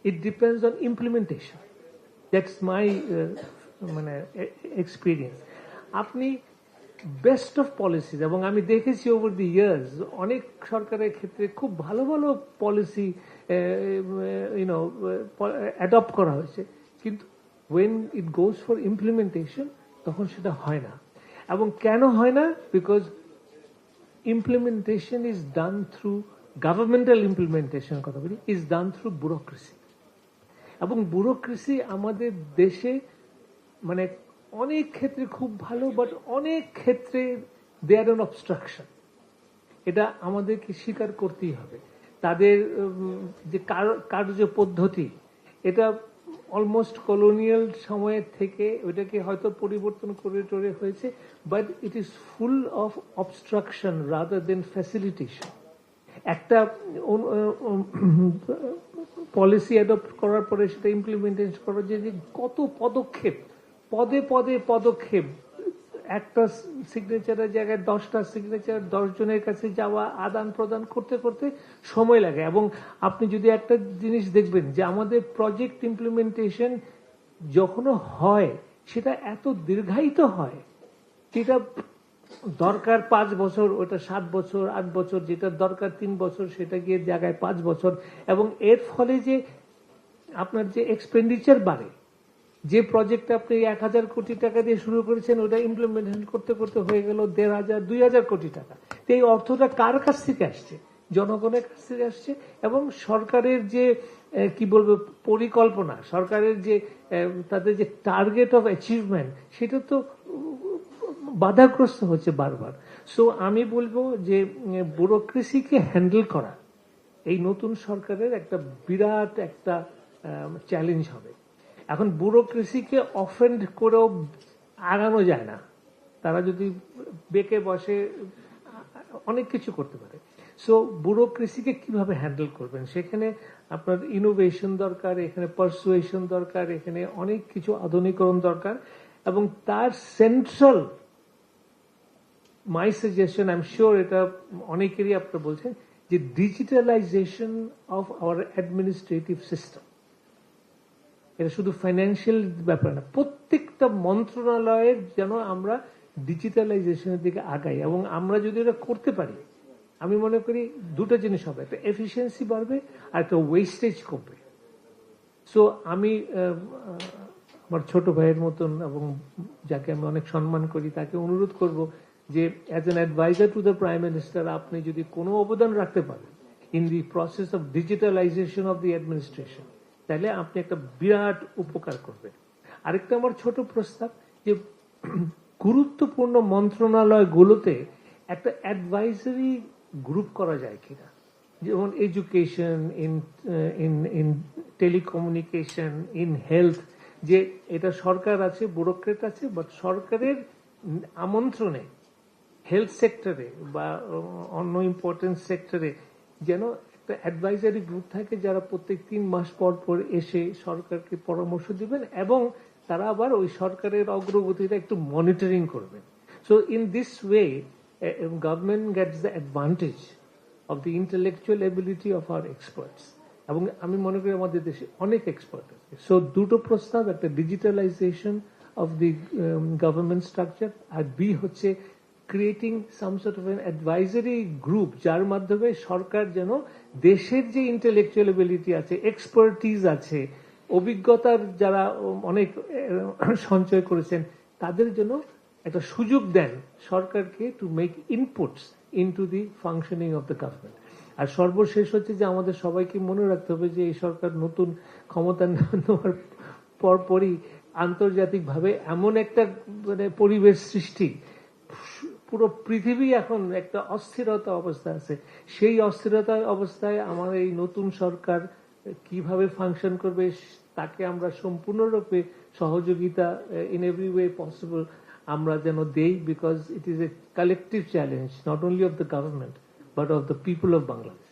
It depends on implementation. That's my experience. আপনি best of policies, এবং আমি দেখেছি ওভার দি ইয়ার্স অনেক সরকারের ক্ষেত্রে খুব ভালো ভালো পলিসি অ্যাডপ্ট করা হয়েছে, কিন্তু when it goes for implementation তখন সেটা হয় না। এবং কেন হয় না? Because implementation is done through governmental implementation, কথা বলি, is done through bureaucracy. এবং ব্যুরোক্রেসি আমাদের দেশে মানে অনেক ক্ষেত্রে খুব ভালো, বাট অনেক ক্ষেত্রে দে আর অ্যান অবস্ট্রাকশন। এটা আমাদেরকে স্বীকার করতেই হবে। তাদের যে কার্য পদ্ধতি, এটা অলমোস্ট কলোনিয়াল সময়ের থেকে ওইটাকে হয়তো পরিবর্তন করে টরে হয়েছে, but it is full of obstruction rather than facilitation. একটা পলিসি অ্যাডপ্ট করার পরে সেটা ইমপ্লিমেন্টেশন করার যে কত পদক্ষেপ, পদে পদে পদক্ষেপ, একটা সিগনেচারের জায়গায় 10টা সিগনেচার, 10 জনের কাছে যাওয়া, আদান প্রদান করতে করতে সময় লাগে। এবং আপনি যদি একটা জিনিস দেখবেন যে আমাদের প্রজেক্ট ইমপ্লিমেন্টেশন যখনও হয় সেটা এত দীর্ঘায়িত হয়, যেটা দরকার 5 বছর ওটা 7 বছর 8 বছর, যেটা দরকার 3 বছর সেটা গিয়ে জায়গায় 5 বছর। এবং এর ফলে যে আপনার যে এক্সপেন্ডিচার বাড়ে, যে প্রজেক্টে আপনি 1000 কোটি টাকা দিয়ে শুরু করেছেন ওটা ইমপ্লিমেন্টেশন করতে করতে হয়ে গেল 1500 2000 কোটি টাকা। তো এই অর্থটা কার কাছ থেকে আসছে? জনগণের কাছ থেকে আসছে। এবং সরকারের যে কি বলবো পরিকল্পনা, সরকারের যে তাদের যে টার্গেট অফ অ্যাচিভমেন্ট, সেটা তো বাধাগ্রস্ত হচ্ছে বারবার। সো আমি বলবো যে ব্যুরোক্রেসিকে হ্যান্ডেল করা এই নতুন সরকারের একটা বিরাট একটা চ্যালেঞ্জ হবে। এখন ব্যুরোক্রেসিকে অফেন্ড করেও আগানো যায় না। তারা যদি বেঁকে বসে অনেক কিছু করতে পারে। সো ব্যুরোক্রেসিকে কিভাবে হ্যান্ডেল করবেন, সেখানে আপনার ইনোভেশন দরকার, এখানে পারসুয়েশন দরকার, এখানে অনেক কিছু আধুনিকরণ দরকার। এবং তার central my suggestion, I am sure এটা অনেকেরই আপনারা বলছেন, যে digitalization of our administrative system. এটা শুধু ফাইন্যান্সিয়াল ব্যাপার না, প্রত্যেকটা মন্ত্রণালয়ের যেন আমরা ডিজিটালাইজেশনের দিকে আগাই। এবং আমরা যদি এটা করতে পারি, আমি মনে করি দুটো জিনিস হবে, একটা এফিসিয়েন্সি বাড়বে আর একটা ওয়েস্টেজ কমবে। সো আমি আমার ছোট ভাইয়ের মতন এবং যাকে আমি অনেক সম্মান করি তাকে অনুরোধ করব যে as an adviser to the prime minister আপনি যদি কোনো অবদান রাখতে পারেন in the process of digitalization of the administration, তাহলে আপনি একটা বিরাট উপকার করবেন। আরেকটা আমার ছোট প্রস্তাব, যে গুরুত্বপূর্ণ মন্ত্রণালয়গুলোতে একটা অ্যাডভাইজারি গ্রুপ করা যায় কিনা, যেমন education, in telecommunication, in health, যে এটা সরকার আছে, ব্যুরোক্রেট আছে, বাট সরকারের আমন্ত্রণে হেলথ সেক্টরে বা অন্য ইম্পর্টেন্ট সেক্টরে যেন একটা অ্যাডভাইজারি গ্রুপ থাকে, যারা প্রত্যেক 3 মাস পর পর এসে সরকারকে পরামর্শ দিবেন এবং তারা আবার ওই সরকারের অগ্রগতিটা একটু মনিটরিং করবেন। So in this way government Gates the advantage of the intellectual ability of our experts. এবং আমি মনে করি আমাদের দেশে অনেক এক্সপার্ট আছে। সো দুটো প্রস্তাব, একটা digitalization of the government structure, আর বি হচ্ছে creating some sort of an advisory group, যার মাধ্যমে সরকার যেন দেশের যে ইন্টেলেকচুয়াল এবিলিটি আছে, এক্সপার্টিজ আছে, অভিজ্ঞতার যারা অনেক সঞ্চয় করেছেন, তাদের জন্য একটা সুযোগ দেন সরকারকে to make inputs into the functioning of the government. আর সর্বশেষ হচ্ছে যে আমাদের সবাইকে মনে রাখতে হবে যে এই সরকার নতুন ক্ষমতা নেওয়ার পরপরই আন্তর্জাতিকভাবে এমন একটা পরিবেশ সৃষ্টি, পুরো পৃথিবী এখন একটা অস্থিরতা অবস্থা আছে। সেই অস্থিরতা অবস্থায় আমার এই নতুন সরকার কিভাবে ফাংশন করবে তাকে আমরা সম্পূর্ণরূপে সহযোগিতা ইন এভরি ওয়ে পসিবল আমরা যেন দেই, because it is a collective challenge not only of the government but of the people of Bangladesh.